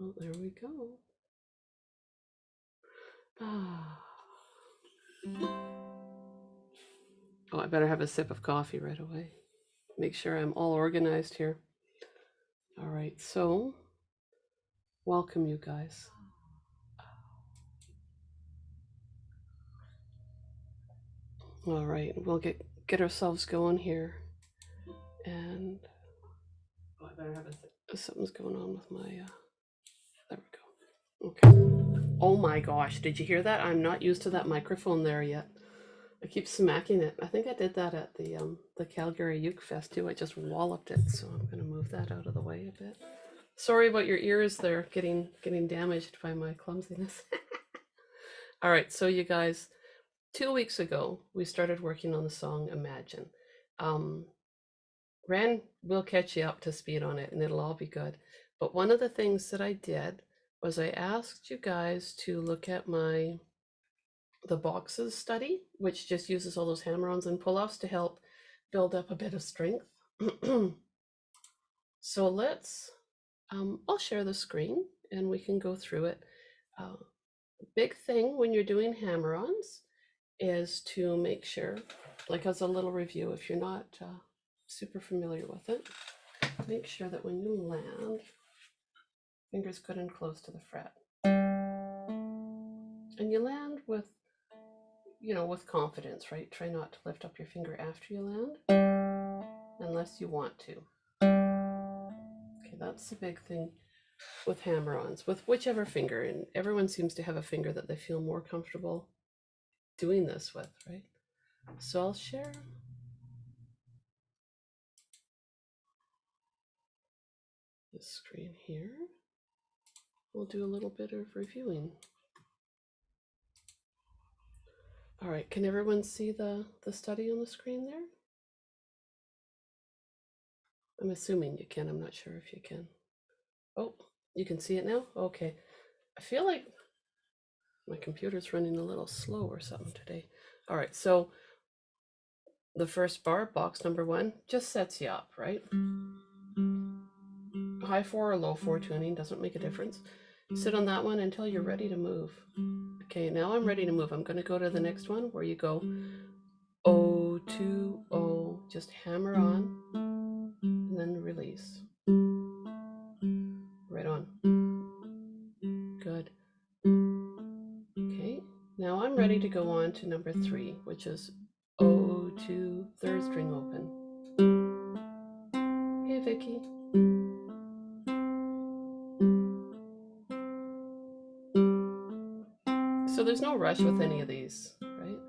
Oh, there we go. Ah. Oh, I better have a sip of coffee right away. Make sure I'm all organized here. All right, so welcome you guys. All right, we'll get ourselves going here. And oh, I better have a sip. Something's going on with my there we go. Okay. Oh my gosh, did you hear that? I'm not used to that microphone there yet. I keep smacking it. I think I did that at the Calgary Uke Fest too. I just walloped it, so I'm gonna move that out of the way a bit. Sorry about your ears there getting damaged by my clumsiness. All right, so you guys, 2 weeks ago we started working on the song Imagine. Ran will catch you up to speed on it and it'll all be good. But one of the things that I did was I asked you guys to look at the boxes study, which just uses all those hammer-ons and pull-offs to help build up a bit of strength. So let's, I'll share the screen and we can go through it. Big thing when you're doing hammer-ons is to make sure, like as a little review, if you're not super familiar with it, make sure that when you land, fingers good and close to the fret. And you land with, with confidence, right? Try not to lift up your finger after you land, unless you want to. Okay, that's the big thing with hammer-ons, with whichever finger, and everyone seems to have a finger that they feel more comfortable doing this with, right? So I'll share the screen here. We'll do a little bit of reviewing. All right, can everyone see the study on the screen there? I'm assuming you can, I'm not sure if you can. Oh, you can see it now? Okay. I feel like my computer's running a little slow or something today. All right, so the first bar, box number 1, just sets you up, right? High 4 or low 4 tuning, doesn't make a difference. Sit on that one until you're ready to move. Okay, now I'm ready to move. I'm going to go to the next one where you go O to O, just hammer on, and then release. Right on. Good. Okay, now I'm ready to go on to number 3, which is O to 3rd string open. Hey, Vicky. So there's no rush with any of these, right?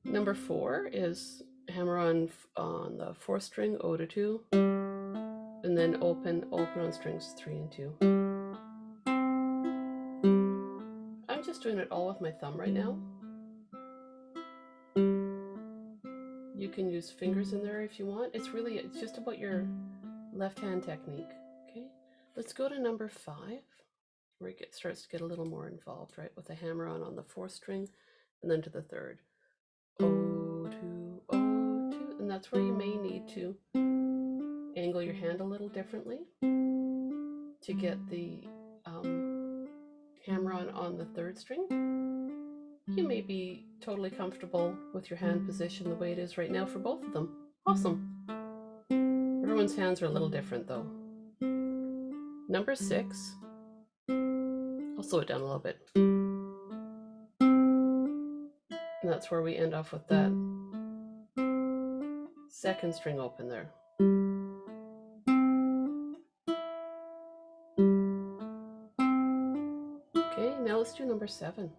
Number 4 is hammer on the 4th string, O to 2, and then open on strings 3 and 2. I'm just doing it all with my thumb right now. You can use fingers in there if you want. It's just about your left hand technique. Okay, let's go to number 5, where it starts to get a little more involved, right? With the hammer on the 4th string, and then to the 3rd. O to O to, and that's where you may need to angle your hand a little differently to get the hammer on the 3rd string. You may be totally comfortable with your hand position the way it is right now for both of them. Awesome. Everyone's hands are a little different though. Number 6, I'll slow it down a little bit. And that's where we end off with that 2nd string open there. Okay, now let's do number 7.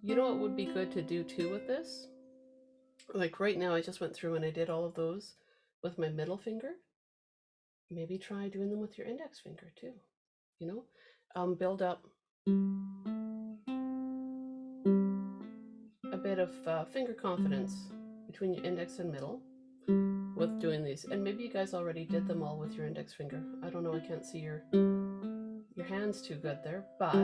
You know what would be good to do too with this? Like right now I just went through and I did all of those with my middle finger. Maybe try doing them with your index finger too, build up a bit of finger confidence between your index and middle with doing these. And maybe you guys already did them all with your index finger. I don't know, I can't see your hands too good there, but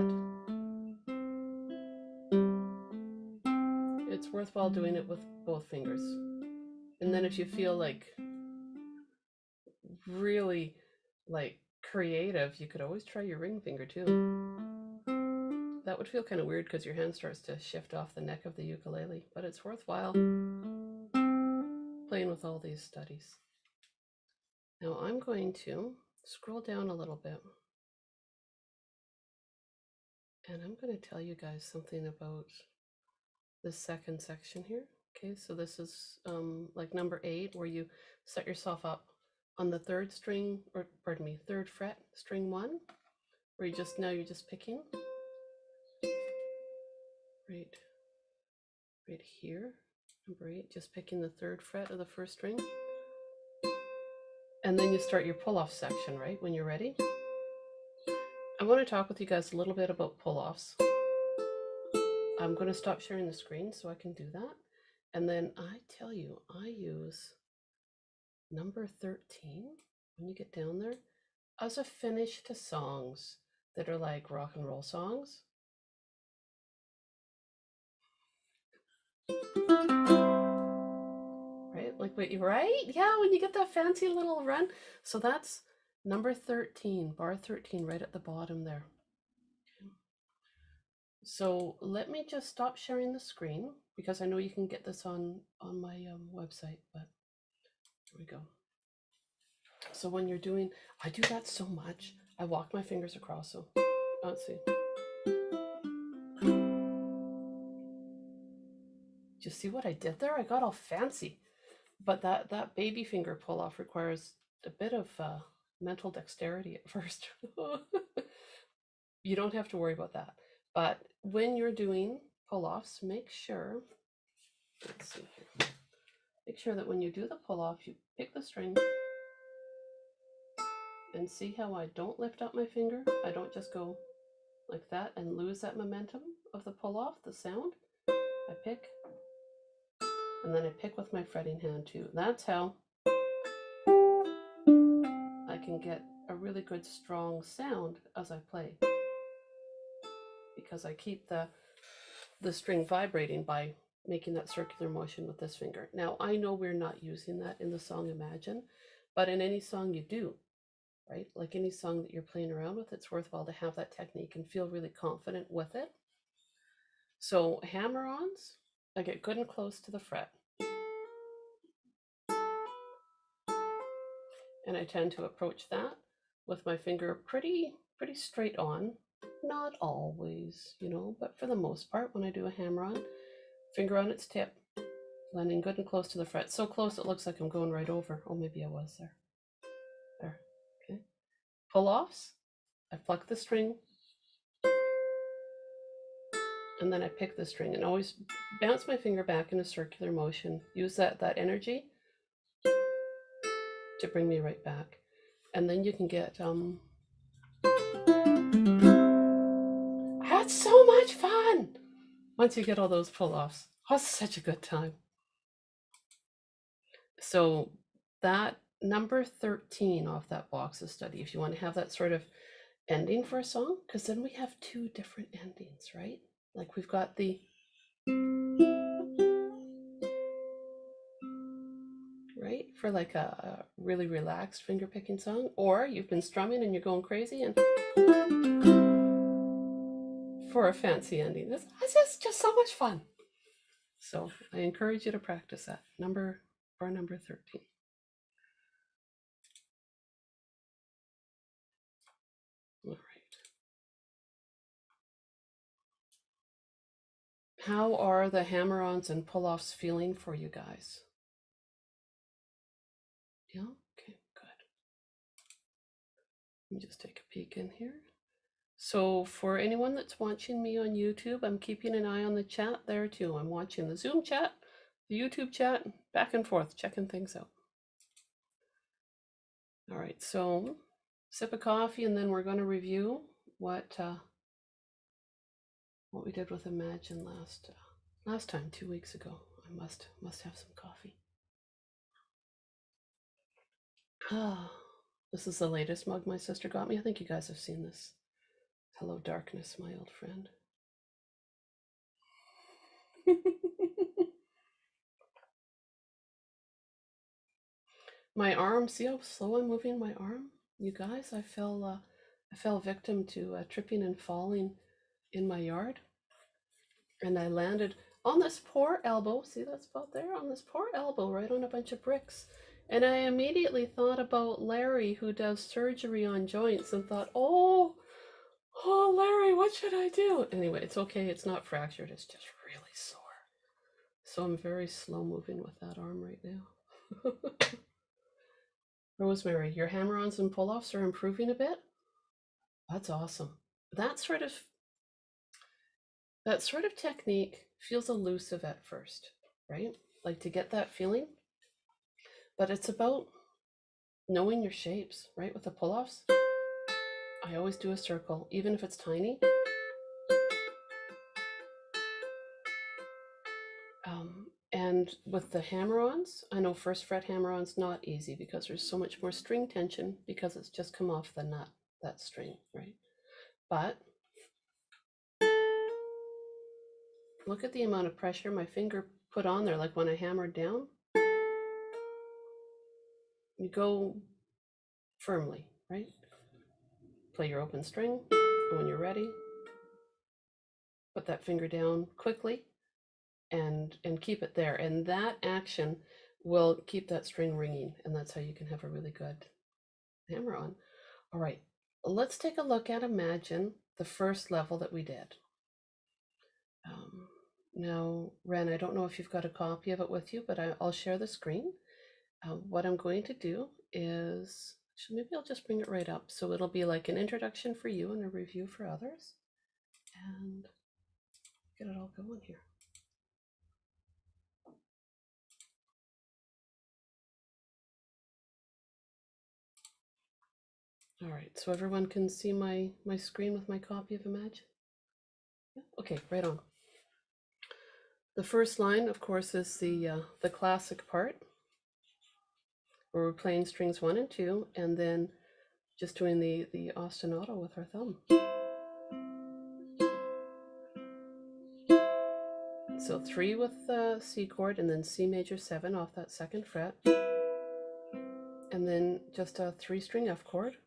worthwhile doing it with both fingers. And then if you feel like really like creative, you could always try your ring finger too. That would feel kind of weird because your hand starts to shift off the neck of the ukulele, but it's worthwhile playing with all these studies. Now I'm going to scroll down a little bit, and I'm going to tell you guys something about this second section here. Okay, so this is like number 8, where you set yourself up on the third string, or pardon me, third fret, string 1, where you're just picking right here, number 8, just picking the third fret of the first string, and then you start your pull-off section, right, when you're ready. I want to talk with you guys a little bit about pull-offs. I'm going to stop sharing the screen so I can do that, and then I tell you, I use number 13 when you get down there as a finish to songs that are like rock and roll songs. Right? Like, wait, right? Yeah, when you get that fancy little run. So that's number 13, bar 13, right at the bottom there. Okay. So let me just stop sharing the screen, because I know you can get this on my website, but here we go. So when you're doing, I do that so much. I walk my fingers across, so let's see. Do you see what I did there? I got all fancy. But that baby finger pull-off requires a bit of mental dexterity at first. You don't have to worry about that. But when you're doing pull-offs, make sure, let's see here. Make sure that when you do the pull-off, you pick the string, and see how I don't lift up my finger? I don't just go like that and lose that momentum of the pull-off, the sound. I pick, and then I pick with my fretting hand too. That's how I can get a really good strong sound as I play, because I keep the string vibrating by making that circular motion with this finger. Now, I know we're not using that in the song Imagine, but in any song you do, right? Like any song that you're playing around with, it's worthwhile to have that technique and feel really confident with it. So hammer-ons, I get good and close to the fret, and I tend to approach that with my finger pretty straight on. Not always, you know, but for the most part, when I do a hammer-on, finger on its tip, landing good and close to the fret. So close it looks like I'm going right over. Oh, maybe I was there. There, okay. Pull-offs, I pluck the string, and then I pick the string, and always bounce my finger back in a circular motion. Use that energy to bring me right back. And then you can get, that's so much fun! Once you get all those pull-offs. Oh, such a good time. So that number 13 off that box of study, if you want to have that sort of ending for a song, because then we have 2 different endings, right? Like we've got the right for like a really relaxed finger picking song, or you've been strumming and you're going crazy, and for a fancy ending. This is just so much fun. So I encourage you to practice that. Bar number 13. All right. How are the hammer-ons and pull-offs feeling for you guys? Yeah, okay, good. Let me just take a peek in here. So for anyone that's watching me on YouTube, I'm keeping an eye on the chat there too. I'm watching the Zoom chat, the YouTube chat, back and forth, checking things out. All right, so sip of coffee, and then we're going to review what we did with Imagine last time, 2 weeks ago. I must have some coffee. This is the latest mug my sister got me. I think you guys have seen this. Hello, darkness, my old friend. My arm, see how slow I'm moving my arm? You guys, I fell victim to tripping and falling in my yard. And I landed on this poor elbow, see that spot there? On this poor elbow, right on a bunch of bricks. And I immediately thought about Larry, who does surgery on joints, and thought, oh, Larry, what should I do? Anyway, it's okay, it's not fractured, it's just really sore. So I'm very slow moving with that arm right now. Rosemary, your hammer-ons and pull-offs are improving a bit? That's awesome. That sort of technique feels elusive at first, right? Like to get that feeling. But it's about knowing your shapes, right? With the pull-offs, I always do a circle, even if it's tiny. And with the hammer-ons, I know first fret hammer-ons not easy because there's so much more string tension because it's just come off the nut, that string, right? But look at the amount of pressure my finger put on there, like when I hammered down. You go firmly, right? Play your open string, and when you're ready, put that finger down quickly and keep it there. And that action will keep that string ringing, and that's how you can have a really good hammer-on. All right, let's take a look at Imagine, the first level that we did. Now, Ren, I don't know if you've got a copy of it with you, but I'll share the screen. What I'm going to do is, actually, maybe I'll just bring it right up. So it'll be like an introduction for you and a review for others. And get it all going here. All right, so everyone can see my screen with my copy of Imagine? Yeah? Okay, right on. The first line, of course, is the classic part, where we're playing strings 1 and 2, and then just doing the ostinato with our thumb. So 3 with the C chord, and then C major 7 off that 2nd fret, and then just a 3-string F chord.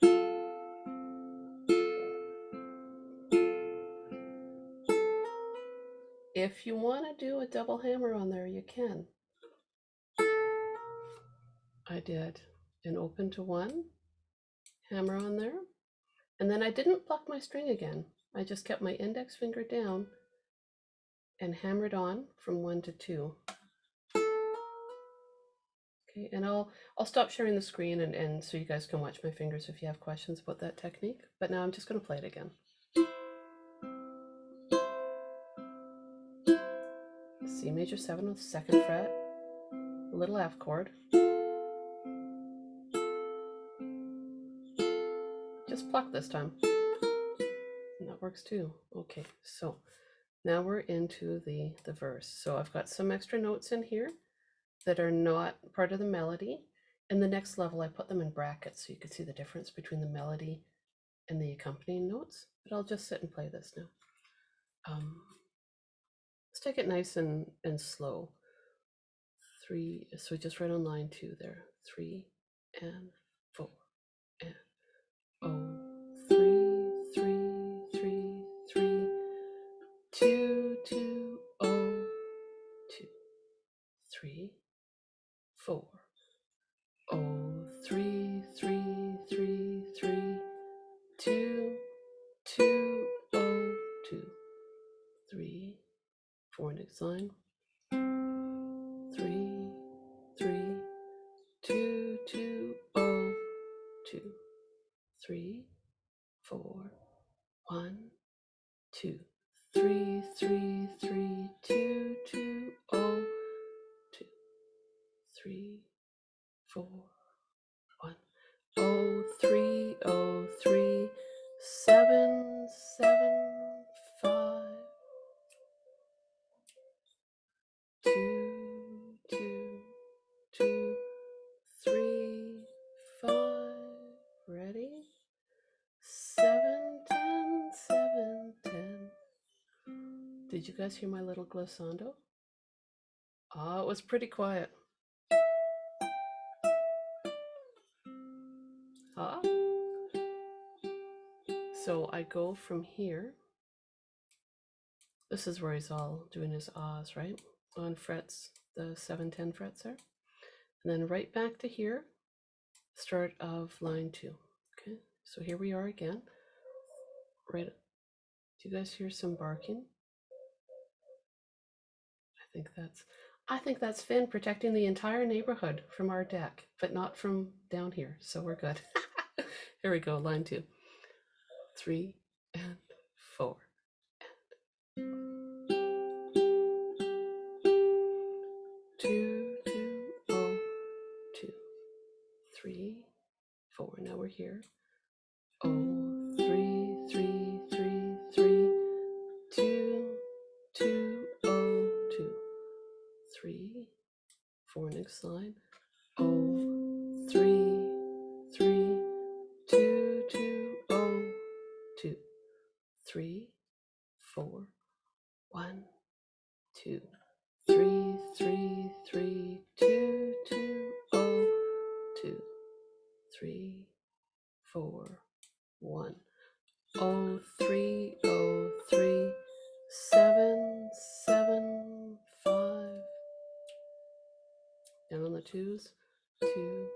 If you want to do a double hammer on there, you can. I did an open to 1, hammer on there, and then I didn't pluck my string again. I just kept my index finger down and hammered on from 1 to 2. Okay, and I'll stop sharing the screen and so you guys can watch my fingers if you have questions about that technique. But now I'm just going to play it again. C major 7 with 2nd fret, a little F chord. Just pluck this time. And that works too. Okay, so now we're into the verse. So I've got some extra notes in here that are not part of the melody. In the next level, I put them in brackets so you can see the difference between the melody and the accompanying notes. But I'll just sit and play this now. Let's take it nice and slow. 3, so just right on line 2 there. 3 and 4 and 3, 3, 3, 3, 2, 2, 0, 2, 3, 4. 3, 3, 3, 3, 2, 2, 0, 2, 3, 4 next line. 3, 3, 2, 2, 0, 2, 3, 4, 1, 2, 3, 3, 3, 2, 2, 0, 2, 3, 4, 1. 3, 3, 7, 7, 5, 2, 2, 2, 3, 5. Ready? 7, 10, 7, 10. Did you guys hear my little glissando? Oh, it was pretty quiet. So I go from here. This is where he's all doing his ahs, right? On frets, the 7, 10 frets there. And then right back to here, start of line 2. Okay, so here we are again. Right, do you guys hear some barking? I think that's Finn protecting the entire neighborhood from our deck, but not from down here, so we're good. Here we go, line 2. 3 and 4. 2, 2, 0, 2, 3, 4. Now we're here. 0, 3, 3, 3, 3, 2, 2, 0, 2, 3, 4. Next line. 0, 3, 3, 2, 2, 0, 2, 3, 4, 1, 2, 3, 3, 3, 2, 2, 0, 2, 3, 4, 1, 0, 3, 0, 3, 7, 7, 5. Down on the twos. 2,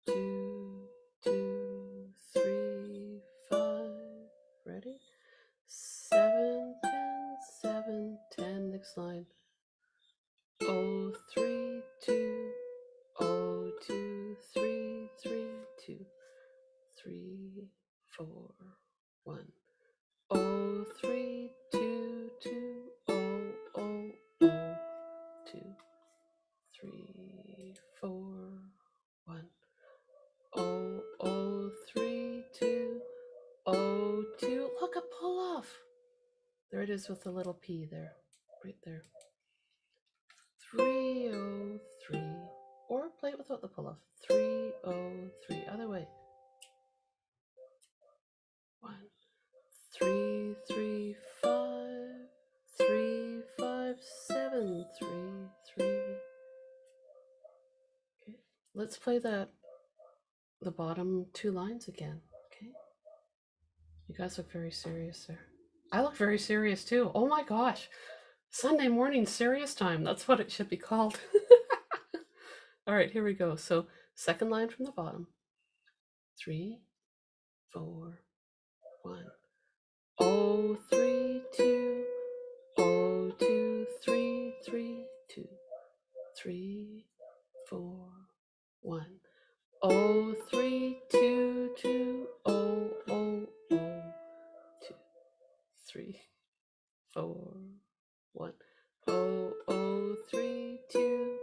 2, 2, 3, 5. Ready? 7, 10, 7, 10. Next line. 0, 3, 2, 0, 2, 3, 3, 2, 3, 4, 1. 0, 3, 2, 2, 0, 0, 0, 2, 3, 4, 1. 0, 0, 3, 2, 0, 2. Look, a pull off. There it is with the little P there, right there. 3, 0, 3. Or play it without the pull off. 3, 0, 3. Other way. 1, 3, 3, 5. 3, 5, 7, 3, 3. Okay. Let's play the bottom 2 lines again. Okay. You guys look very serious there. I look very serious too. Oh my gosh. Sunday morning serious time. That's what it should be called. All right, here we go. So second line from the bottom. 3, 4, 1. 0, 3, 2, 0, 2, 3, 3, 2, 3, 4, 1. 0, 3, 2, 2, 0, 0, 0, 2, 3, 4, 1. 0, 0, 3, 2,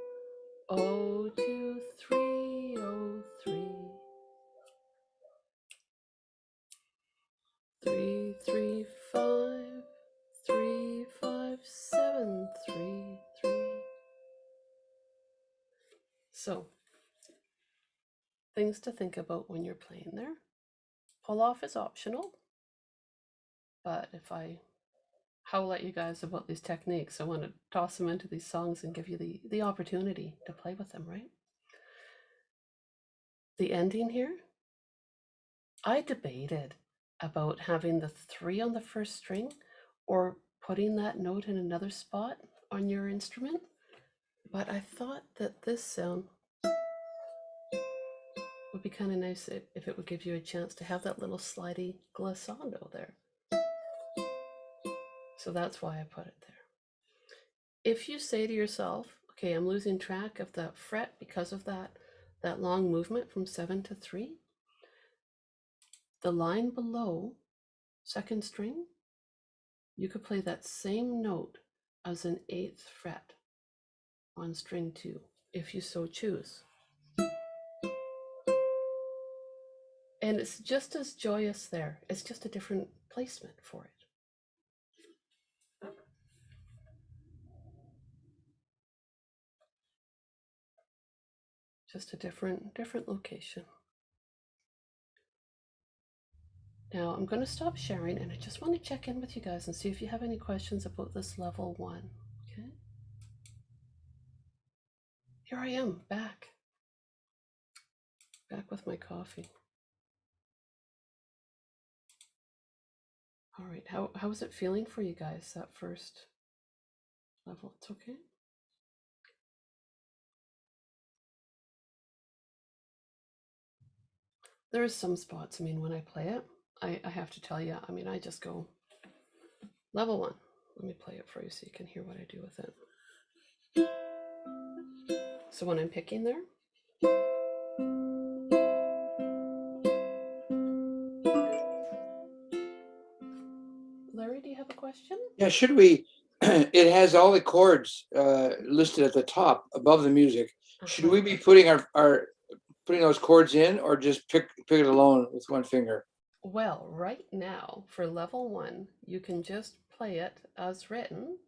0, 2, 3, 0, 3. 3, 3, 5, 3, 5, 7, 3, 3. So, things to think about when you're playing there. Pull off is optional, but if I howl at you guys about these techniques, I want to toss them into these songs and give you the opportunity to play with them, right? The ending here, I debated about having the 3 on the first string or putting that note in another spot on your instrument, but I thought that this sound would be kind of nice if it would give you a chance to have that little slidey glissando there. So that's why I put it there. If you say to yourself, okay, I'm losing track of the fret because of that long movement from 7 to 3, the line below, second string, you could play that same note as an 8th fret on string 2, if you so choose. And it's just as joyous there. It's just a different placement for it. Just a different location. Now I'm going to stop sharing, and I just want to check in with you guys and see if you have any questions about this level 1. Okay. Here I am, back with my coffee. All right, how is it feeling for you guys, that first level? It's okay. There is some spots, I mean, when I play it, I have to tell you, I mean, I just go level 1. Let me play it for you so you can hear what I do with it. So when I'm picking there, Larry, do you have a question? Yeah, should we, it has all the chords listed at the top above the music. Should we be putting putting those chords in, or just pick it alone with one finger? Well, right now for level 1, you can just play it as written,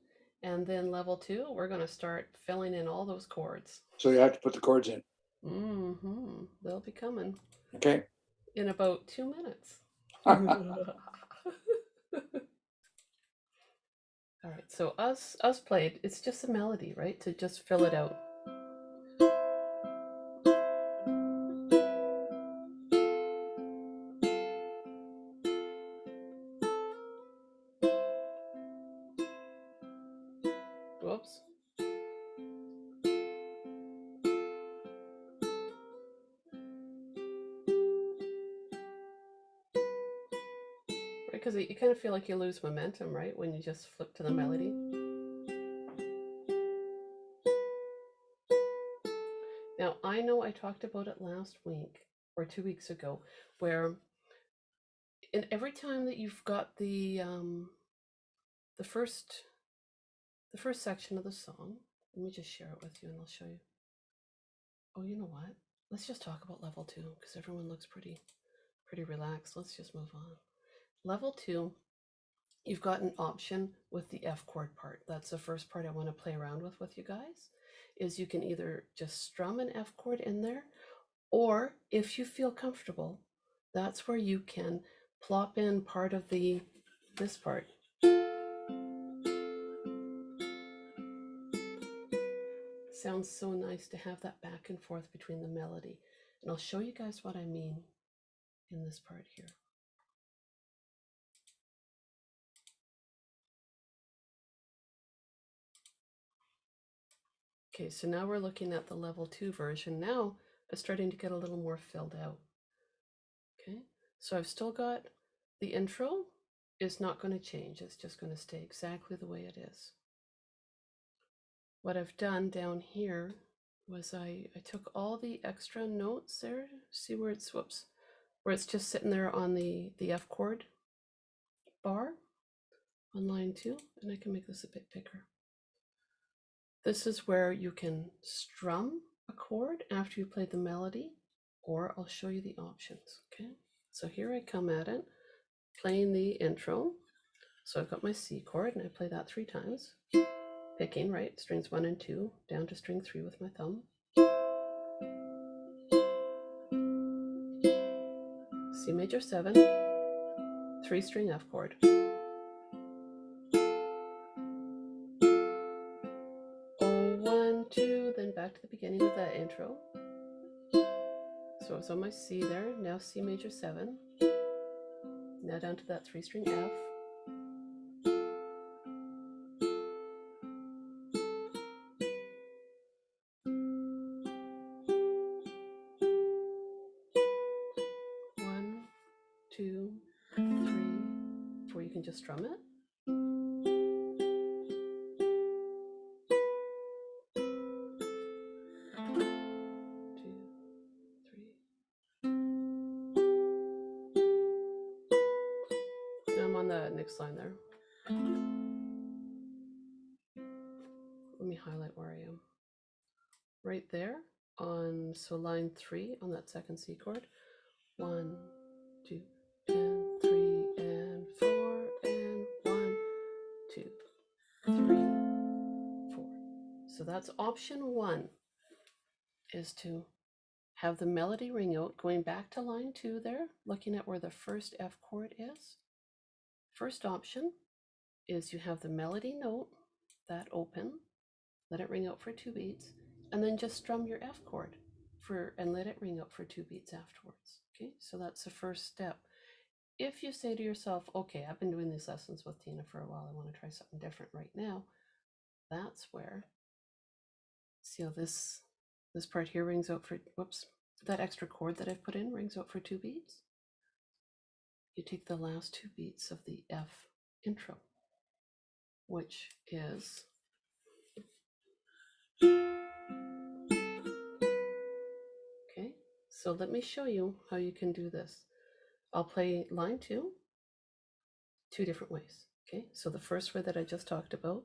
and then level 2, we're going to start filling in all those chords. So you have to put the chords in. They'll be coming. Okay. In about 2 minutes. All right, so us played, it's just a melody, right? To just fill it out. Whoops. Right, because you kind of feel like you lose momentum, right? When you just flip to the melody. Now, I know I talked about it last week or 2 weeks ago, where every time that you've got the first section of the song, let me just share it with you and I'll show you. Oh, you know what? Let's just talk about level 2 because everyone looks pretty relaxed. Let's just move on. Level 2, you've got an option with the F chord part. That's the first part I want to play around with you guys, is you can either just strum an F chord in there, or if you feel comfortable, that's where you can plop in part of this part. Sounds so nice to have that back and forth between the melody. And I'll show you guys what I mean in this part here. Okay, so now we're looking at the level 2 version. Now it's starting to get a little more filled out. Okay, so I've still got the intro is not going to change. It's just going to stay exactly the way it is. What I've done down here was I took all the extra notes there. See where it's, whoops, where it's just sitting there on the F chord bar on line 2, and I can make this a bit bigger. This is where you can strum a chord after you play the melody, or I'll show you the options. Okay, so here I come at it, playing the intro. So I've got my C chord and I play that 3 times, picking, right, strings 1 and 2 down to string 3 with my thumb. C major 7, 3 string F chord. Oh, 1, 2, then back to the beginning of that intro. So it's on my C there, now C major 7, now down to that 3 string F. One, 2, 3, 4. You can just strum it. 2, 3. Now I'm on the next line there. Let me highlight where I am. Right there on, so line 3 on that second C chord. 1, 2, and 3, and 4, and 1, 2, 3, 4. So that's option 1, is to have the melody ring out, going back to line 2 there, looking at where the first F chord is. First option is you have the melody note, that open, let it ring out for 2 beats, and then just strum your F chord and let it ring out for 2 beats afterwards. Okay, so that's the first step. if you say to yourself, okay, I've been doing these lessons with Tina for a while, I want to try something different right now, that's where, see how this part here rings out for, whoops, that extra chord that I've put in rings out for 2 beats. You take the last 2 beats of the F intro, which is okay. So let me show you how you can do this. I'll play line 2 2 different ways. Okay, so the first way that I just talked about,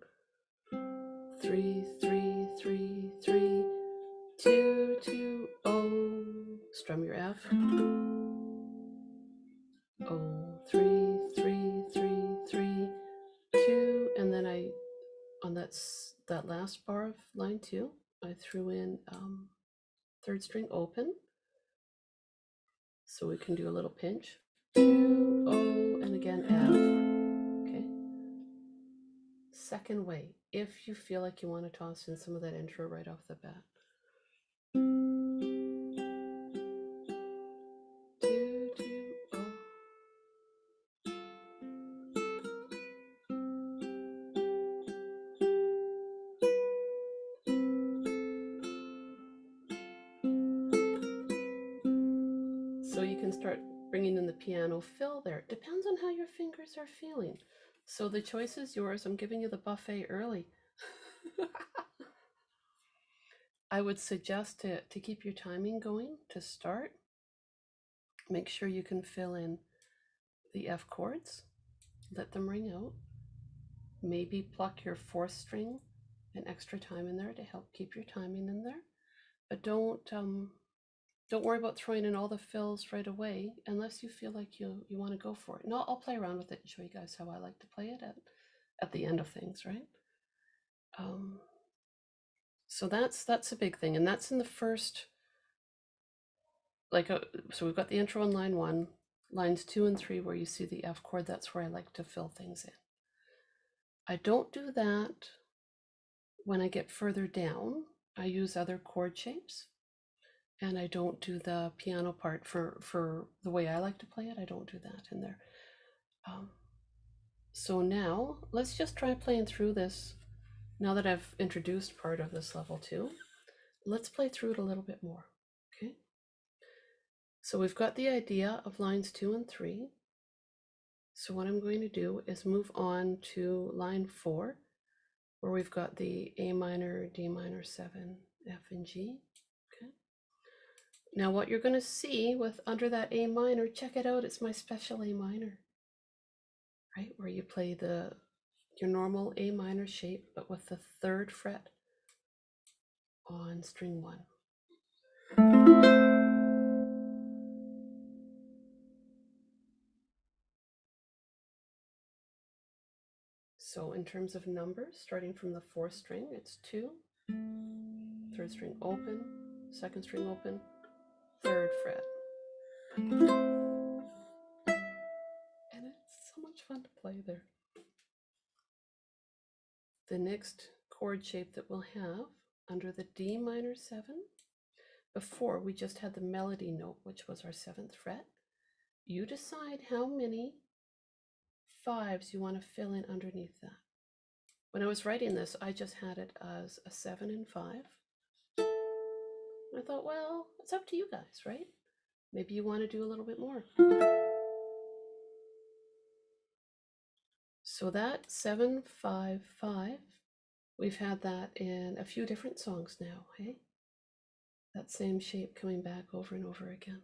3 3 3 3 2 2 oh, strum your F. Oh 3 3 3 3 2, and then I on that last bar of line 2, I threw in 3rd string open, so we can do a little pinch. 2 oh, and again F. Okay. Second way, if you feel like you want to toss in some of that intro right off the bat. 2 2 oh. So you can start bringing in the piano fill there. It depends on how your fingers are feeling. So the choice is yours. I'm giving you the buffet early. I would suggest to keep your timing going to start. Make sure you can fill in the F chords. Let them ring out. Maybe pluck your 4th string an extra time in there to help keep your timing in there. But don't worry about throwing in all the fills right away unless you feel like you want to go for it. And I'll play around with it and show you guys how I like to play it at the end of things, right? So that's a big thing, and that's in the first, so we've got the intro on line 1, lines 2 and 3 where you see the F chord. That's where I like to fill things in. I don't do that when I get further down. I use other chord shapes, and I don't do the piano part for the way I like to play it. I don't do that in there. So now let's just try playing through this. Now that I've introduced part of this level 2, let's play through it a little bit more. Okay. So we've got the idea of lines 2 and 3. So what I'm going to do is move on to line 4, where we've got the A minor, D minor 7, F and G. Okay. Now what you're going to see with under that A minor, check it out, it's my special A minor, right? Where you play your normal A minor shape, but with the 3rd fret on string 1. So in terms of numbers, starting from the 4th string, it's 2, 3rd string open, 2nd string open, 3rd fret. And it's so much fun to play there. The next chord shape that we'll have under the D minor 7, before we just had the melody note, which was our 7th fret. You decide how many 5s you want to fill in underneath that. When I was writing this, I just had it as a 7 and 5. I thought, well, it's up to you guys, right? Maybe you want to do a little bit more. So that 7 5 5, we've had that in a few different songs now, hey? That same shape coming back over and over again.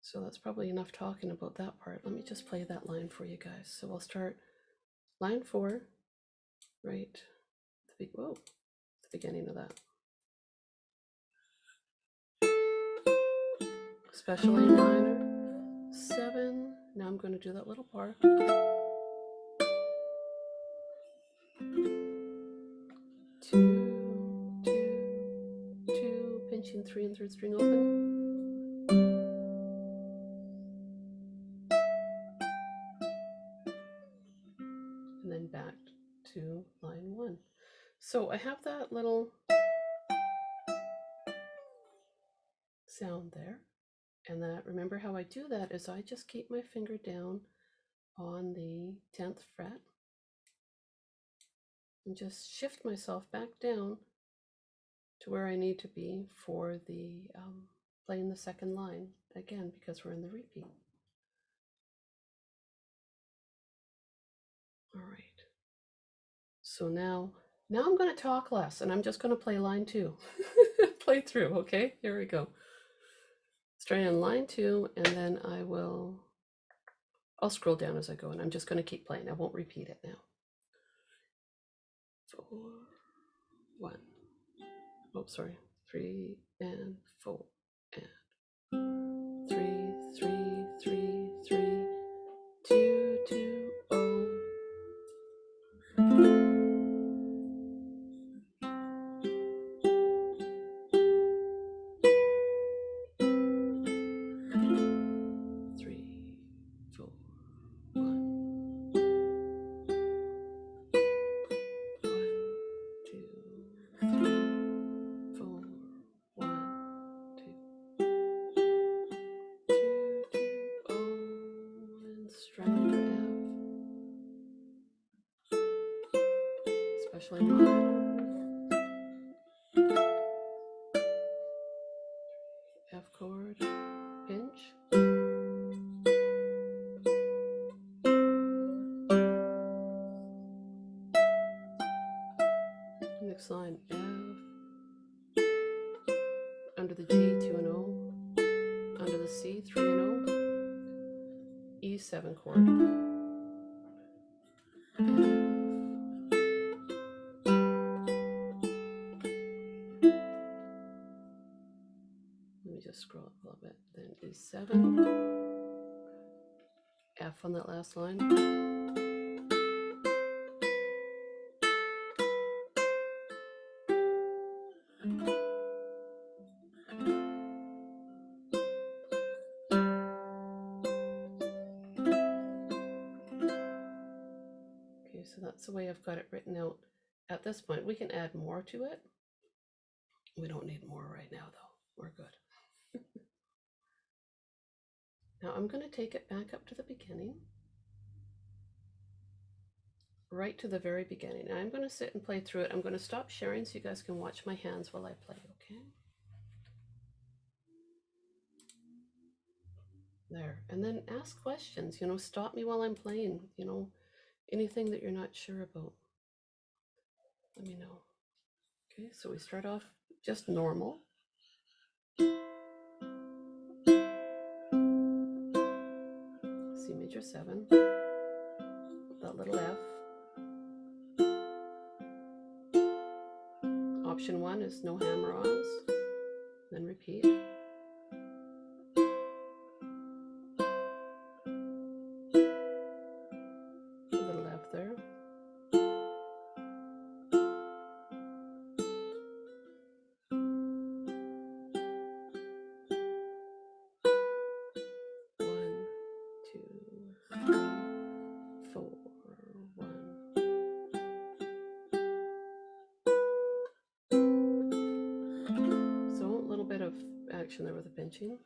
So that's probably enough talking about that part. Let me just play that line for you guys. So we'll start line 4, right? The beginning of that. Special A minor, 7. Now I'm going to do that little bar. 2 2 2, pinching 3 and 3rd string open. And then back to line 1. So I have that little sound there. And that, remember how I do that is I just keep my finger down on the 10th fret and just shift myself back down to where I need to be for the playing the second line again, because we're in the repeat. All right. So now I'm going to talk less, and I'm just going to play line 2. Play through, okay? Here we go. Start on line 2, and then I'll scroll down as I go, and I'm just going to keep playing. I won't repeat it now. 4, 1. Oh, sorry. 3 and 4 and 3, 3, 3, 3, 2, 2, 0. 3, 4, 1, 2, 3, 4, 1, 2, 2, 2, 0, and stronger F, especially minor, F chord, pinch. Next line, F, under the G, 2 and O, under the C, 3 and O, E, 7 chord, let me just scroll up a little bit, then E7, F on that last line, okay, so that's the way I've got it written out at this point. We can add more to it. We don't need more right now though, we're good. Now I'm going to take it back up to the beginning, right to the very beginning. Now I'm going to sit and play through it. I'm going to stop sharing so you guys can watch my hands while I play, okay? There, and then ask questions, stop me while I'm playing, anything that you're not sure about, let me know. Okay, so we start off just normal. C major 7, that little F. Option 1 is no hammer-ons, then repeat. A little F there. Action there with the pinching.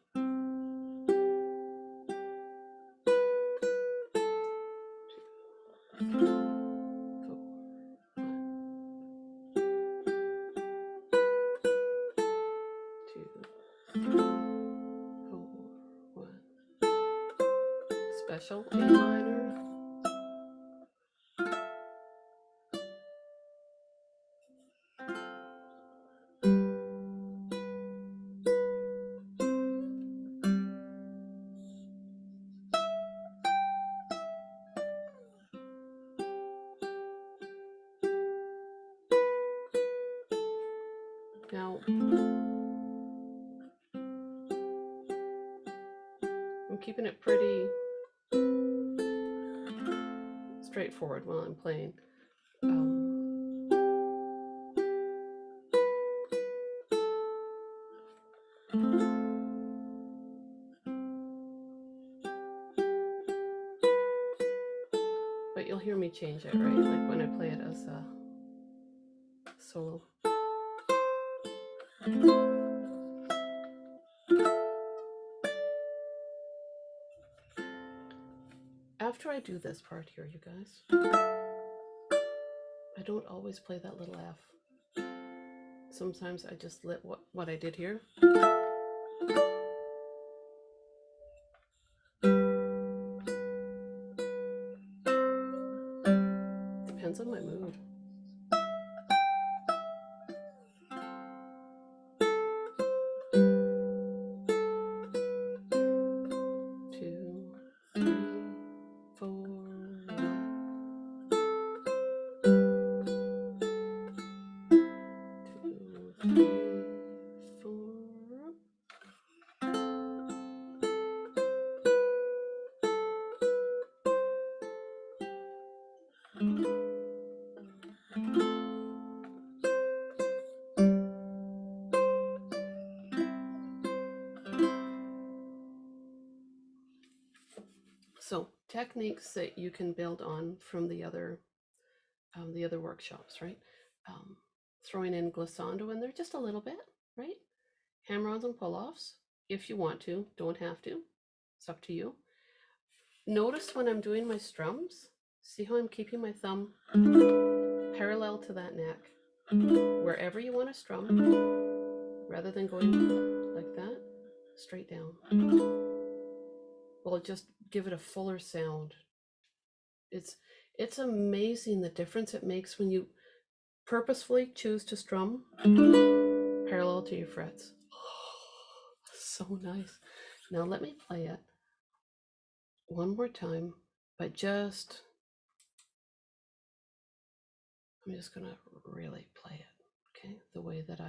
Special A minor. Now, I'm keeping it pretty straightforward while I'm playing. But you'll hear me change it, right? Like when I play it as a solo. After I do this part here, you guys, I don't always play that little F. Sometimes I just let what I did here. Depends on my mood. Two, three, four. Two, three, four. So techniques that you can build on from the other workshops, right? Throwing in glissando in there just a little bit, right? Hammer-ons and pull-offs, if you want to, don't have to. It's up to you. Notice when I'm doing my strums, see how I'm keeping my thumb parallel to that neck. Wherever you want to strum, rather than going like that, straight down. Will just give it a fuller sound. It's amazing the difference it makes when you purposefully choose to strum parallel to your frets. So nice. Now let me play it one more time, but I'm just gonna really play it, okay? The way that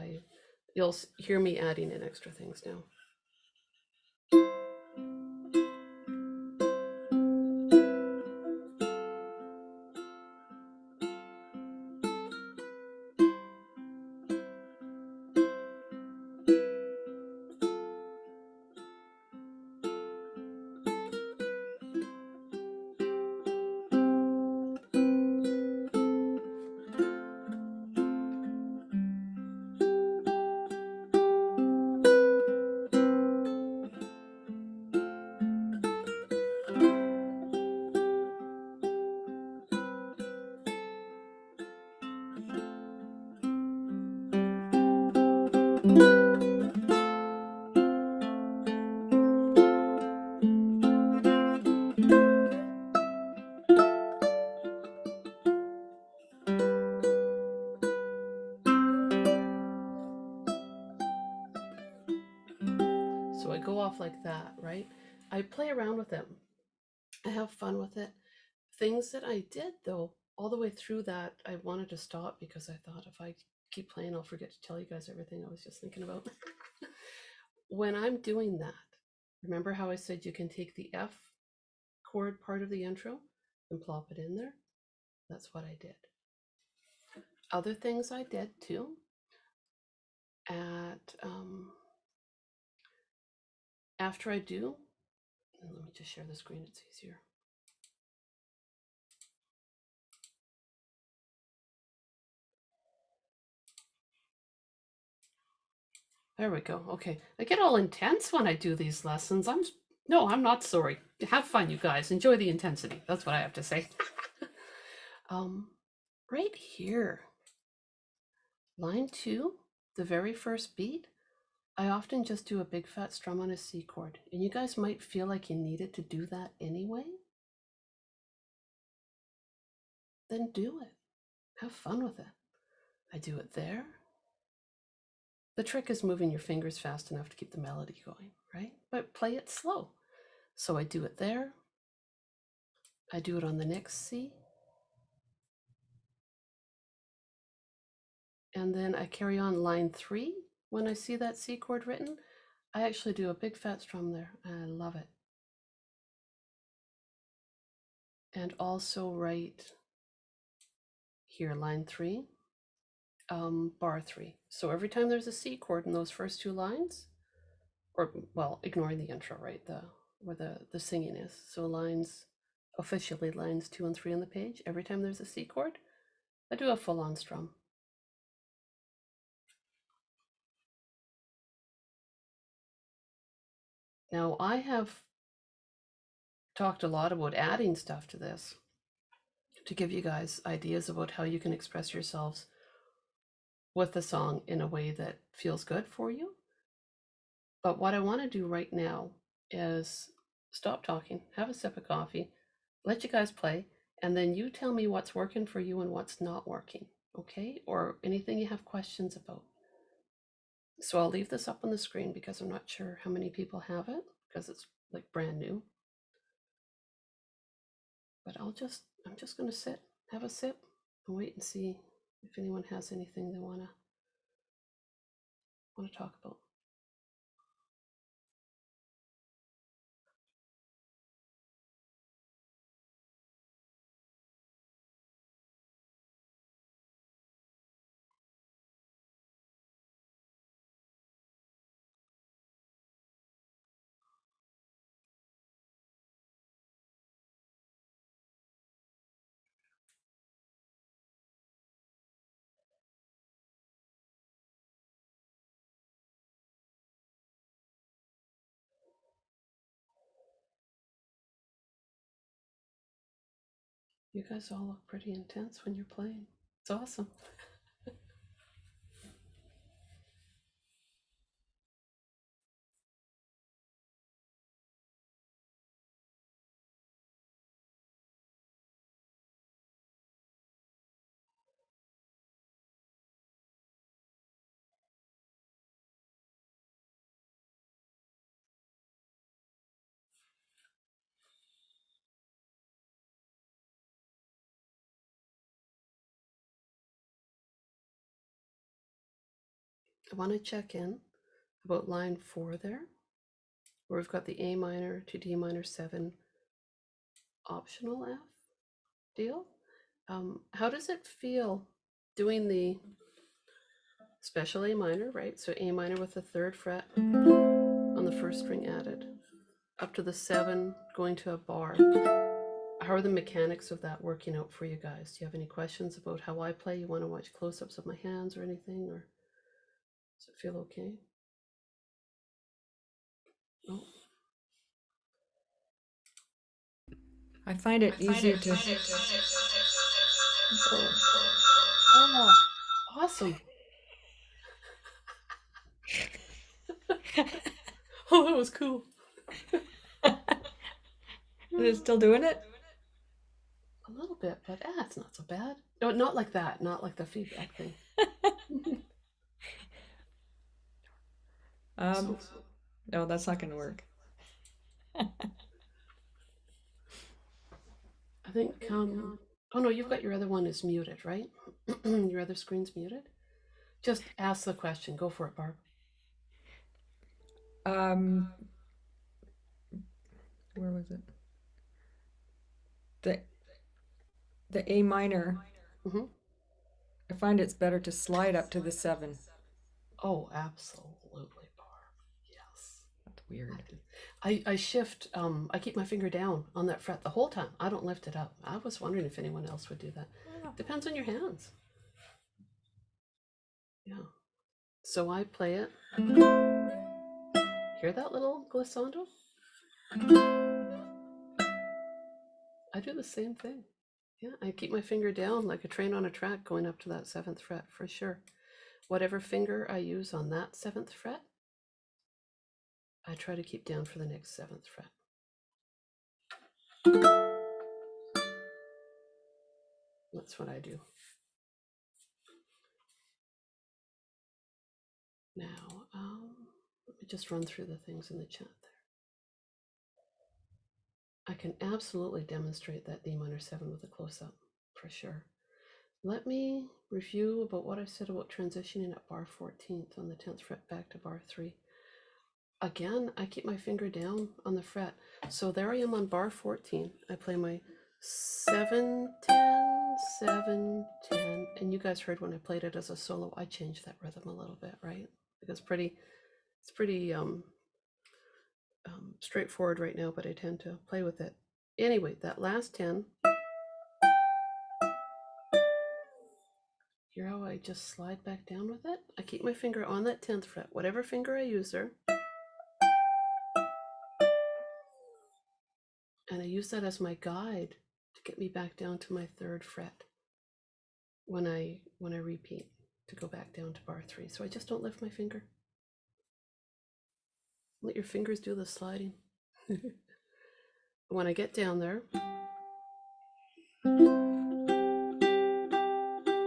you'll hear me adding in extra things now. So I go off like that, right? I play around with them. I have fun with it. Things that I did though, all the way through that, I wanted to stop because I thought if I keep playing, I'll forget to tell you guys everything I was just thinking about. When I'm doing that, remember how I said you can take the F chord part of the intro and plop it in there? That's what I did. Other things I did too, after I do, and let me just share the screen, it's easier. There we go. Okay. I get all intense when I do these lessons. I'm not sorry. Have fun, you guys. Enjoy the intensity. That's what I have to say. Right here, line 2, the very first beat, I often just do a big fat strum on a C chord. And you guys might feel like you needed to do that anyway. Then do it. Have fun with it. I do it there. The trick is moving your fingers fast enough to keep the melody going, right? But play it slow. So I do it there. I do it on the next C. And then I carry on line 3. When I see that C chord written, I actually do a big fat strum there. I love it. And also write here, line 3, bar 3. So every time there's a C chord in those first 2 lines, or well, ignoring the intro, right? Where the singing is. So officially lines 2 and 3 on the page, every time there's a C chord, I do a full-on strum. Now I have talked a lot about adding stuff to this to give you guys ideas about how you can express yourselves with the song in a way that feels good for you. But what I want to do right now is stop talking, have a sip of coffee, let you guys play, and then you tell me what's working for you and what's not working, okay? Or anything you have questions about. So I'll leave this up on the screen because I'm not sure how many people have it because it's like brand new. But I'm just going to sit, have a sip, and wait and see if anyone has anything they want to talk about. You guys all look pretty intense when you're playing. It's awesome. I want to check in about line 4 there, where we've got the A minor to D minor 7 optional F deal. How does it feel doing the special A minor, right? So A minor with the 3rd fret on the 1st string added, up to the 7 going to a bar. How are the mechanics of that working out for you guys? Do you have any questions about how I play? You want to watch close-ups of my hands or anything, or does it feel okay? Oh. I find it easier to. Oh, awesome. Oh, that was cool. Is it still doing it? A little bit, but it's not so bad. No, not like that. Not like the feedback thing. No, that's not going to work. I think, oh no, you've got your other one is muted, right? Your other screen's muted. Just ask the question. Go for it, Barb. Where was it? The A minor. Mm-hmm. I find it's better to slide up to the 7. Oh, absolutely, Barb. Yes. That's weird. I shift, I keep my finger down on that fret the whole time. I don't lift it up. I was wondering if anyone else would do that. Depends on your hands. Yeah. So I play it. Hear that little glissando? I do the same thing. Yeah, I keep my finger down like a train on a track going up to that 7th fret for sure. Whatever finger I use on that 7th fret, I try to keep down for the next 7th fret. That's what I do. Now, let me just run through the things in the chat there. I can absolutely demonstrate that D minor 7 with a close-up, for sure. Let me review about what I said about transitioning at bar 14th on the 10th fret back to bar 3. Again, I keep my finger down on the fret. So there I am on bar 14. I play my 7, 10, 7, 10. And you guys heard when I played it as a solo, I changed that rhythm a little bit, right? Because it's pretty straightforward right now, but I tend to play with it. Anyway, that last 10, hear how I just slide back down with it? I keep my finger on that 10th fret, whatever finger I use there. And I use that as my guide to get me back down to my 3rd fret when I repeat, to go back down to bar 3. So I just don't lift my finger. Let your fingers do the sliding. When I get down there,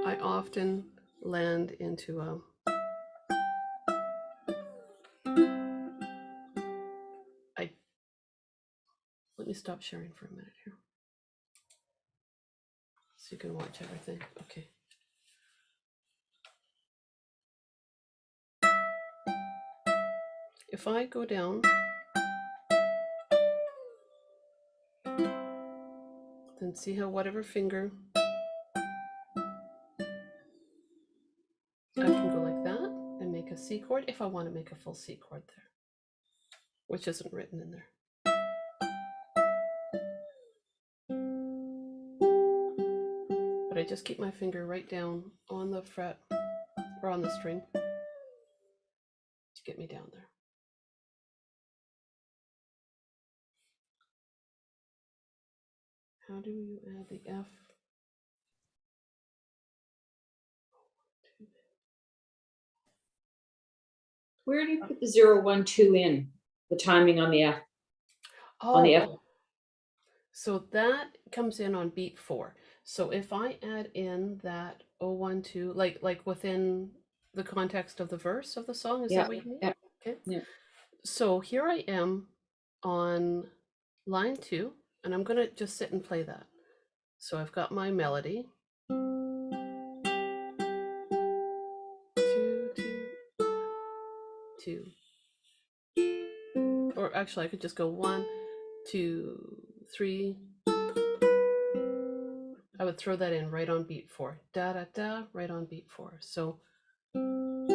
I often land into let me stop sharing for a minute here so you can watch everything. Okay. If I go down, then see how whatever finger, I can go like that and make a C chord if I want to make a full C chord there, which isn't written in there. But I just keep my finger right down on the fret or on the string to get me down there. How do you add the F? Where do you put the 0, 1, 2 in? The timing on the F? On the F? Oh, so that comes in on beat 4. So if I add in that 0, 1, 2, like within the context of the verse of the song, is that what you mean? Yeah. Okay. Yeah. So here I am on line 2, and I'm going to just sit and play that. So I've got my melody. 2, 2, 1, 2. Or actually, I could just go 1, 2, 3. I would throw that in right on beat 4. Da da da, right on beat 4. So 1,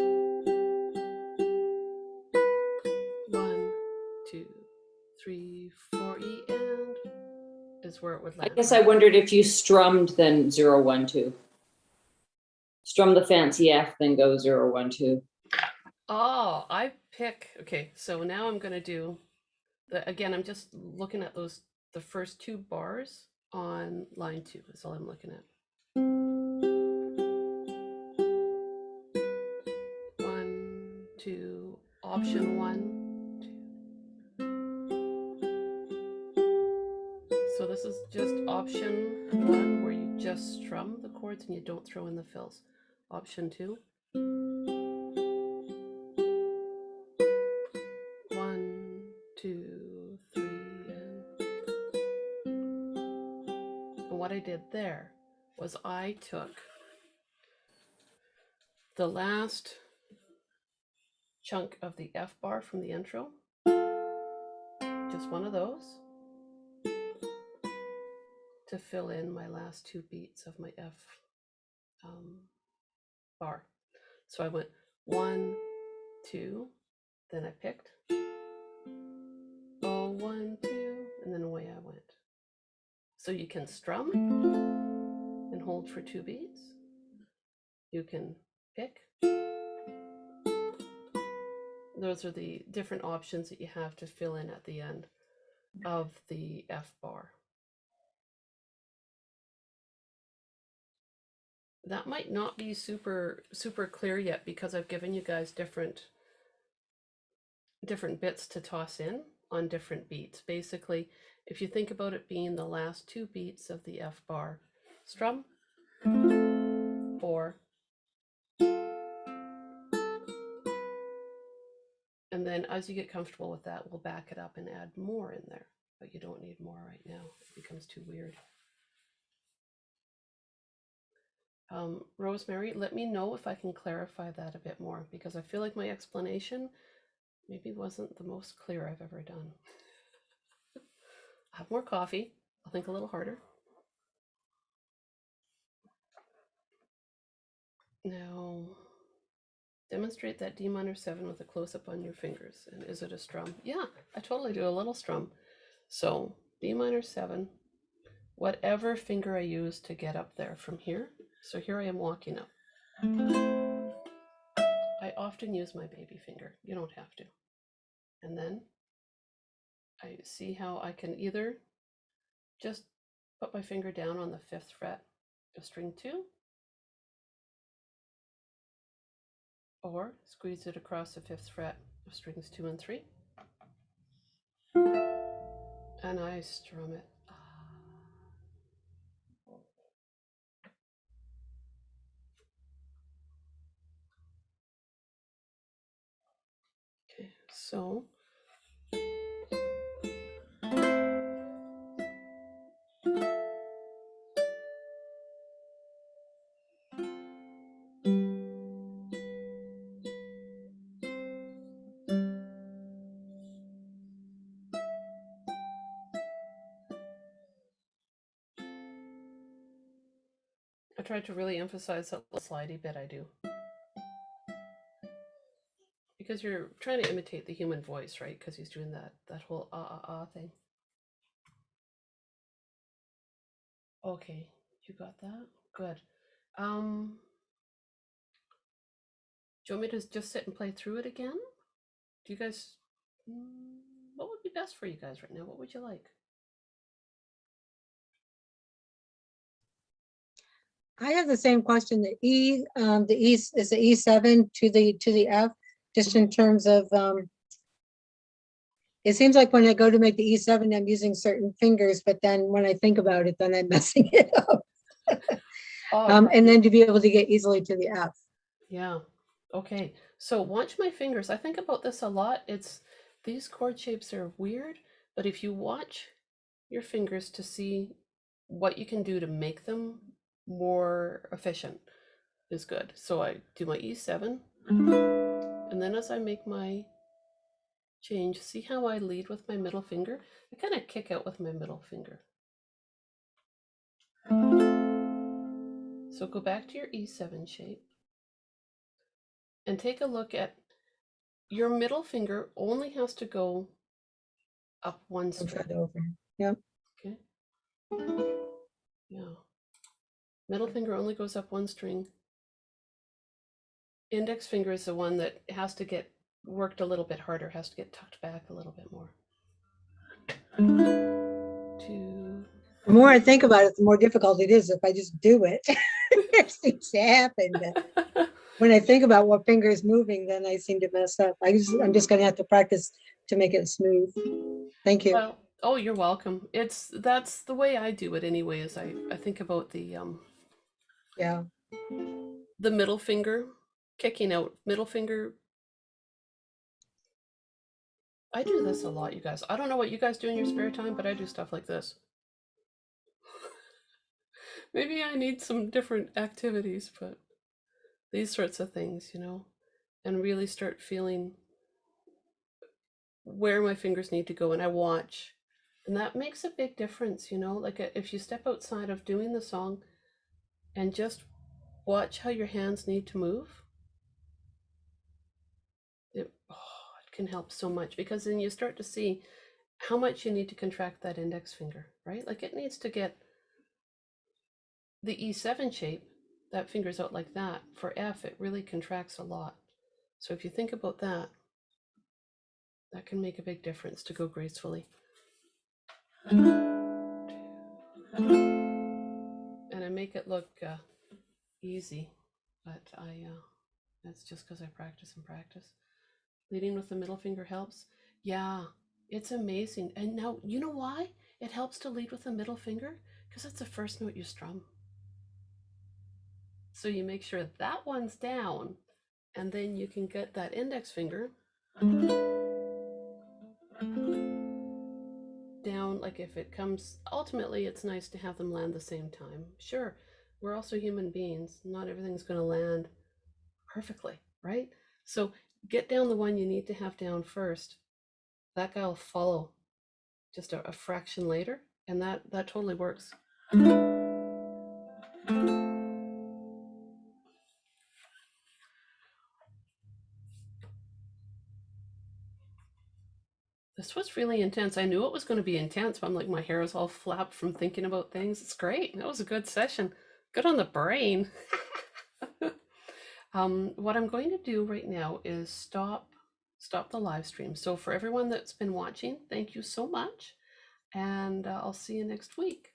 2, 3, 4, E and is where it would I land. guess I wondered if you strummed then 0, 1, 2. Strum the fancy F, then go 0, 1, 2. Oh, I pick. Okay, so now I'm going to do again, I'm just looking at the first 2 bars on line 2 is all I'm looking at. 1, 2, option 1, 2. So this is just option 1 where you just strum the chords and you don't throw in the fills. Option 2. 1, 2, 3, and what I did there was I took the last chunk of the F bar from the intro, just one of those, to fill in my last 2 beats of my F bar. So I went 1, 2, then I picked 0, 1, 2, and then away I went. So you can strum and hold for 2 beats. You can pick. Those are the different options that you have to fill in at the end of the F bar. That might not be super clear yet because I've given you guys different bits to toss in on different beats. Basically, if you think about it being the last 2 beats of the F bar, strum 4, and then as you get comfortable with that, we'll back it up and add more in there, but you don't need more right now. It becomes too weird. Rosemary, let me know if I can clarify that a bit more, because I feel like my explanation maybe wasn't the most clear I've ever done. I'll have more coffee. I'll think a little harder. Now, demonstrate that D minor 7 with a close-up on your fingers. And is it a strum? Yeah, I totally do a little strum. So D minor 7, whatever finger I use to get up there from here. So here I am walking up. I often use my baby finger. You don't have to. And then I see how I can either just put my finger down on the 5th fret of string 2, or squeeze it across the 5th fret of strings 2 and 3, and I strum it. Okay, so I tried to really emphasize that little slidey bit I do, because you're trying to imitate the human voice, right? Because he's doing that whole thing. Okay, you got that? Good. Do you want me to just sit and play through it again? Do you guys, what would be best for you guys right now? What would you like? I have the same question. The E is the E7 to the F, just in terms of it seems like when I go to make the E7, I'm using certain fingers, but then when I think about it, then I'm messing it up. And then to be able to get easily to the F. Yeah. Okay. So watch my fingers. I think about this a lot. These chord shapes are weird, but if you watch your fingers to see what you can do to make them more efficient is good. So I do my E7, and then as I make my change, see how I lead with my middle finger? I kind of kick out with my middle finger. So go back to your E7 shape and take a look at your middle finger only has to go up one I'll try string. it over. Yep. Okay. Yeah. Middle finger only goes up one string. Index finger is the one that has to get worked a little bit harder, has to get tucked back a little bit more. The more I think about it, the more difficult it is if I just do it. It seems to happen. But when I think about what finger is moving, then I seem to mess up. I'm just going to have to practice to make it smooth. Thank you. Well, oh, you're welcome. That's the way I do it anyway, is I think about the middle finger, kicking out middle finger. I do this a lot, you guys. I don't know what you guys do in your spare time, but I do stuff like this. Maybe I need some different activities, but these sorts of things, and really start feeling where my fingers need to go, and I watch. And that makes a big difference, like if you step outside of doing the song and just watch how your hands need to move, it can help so much, because then you start to see how much you need to contract that index finger, right? Like it needs to get the E7 shape, that finger's out like that. For F, it really contracts a lot. So if you think about that, that can make a big difference to go gracefully. And I make it look easy, but that's just because I practice and practice. Leading with the middle finger helps. Yeah, it's amazing. And now, you know why it helps to lead with the middle finger? Because it's the first note you strum. So you make sure that one's down, and then you can get that index finger down. Like if it comes, ultimately it's nice to have them land the same time. Sure, we're also human beings. Not everything's going to land perfectly, right? So get down the one you need to have down first. That guy will follow just a fraction later, and that totally works. This was really intense. I knew it was going to be intense, but I'm like, my hair is all flapped from thinking about things. It's great. That was a good session. Good on the brain. What I'm going to do right now is stop the live stream. So for everyone that's been watching, thank you so much. and I'll see you next week.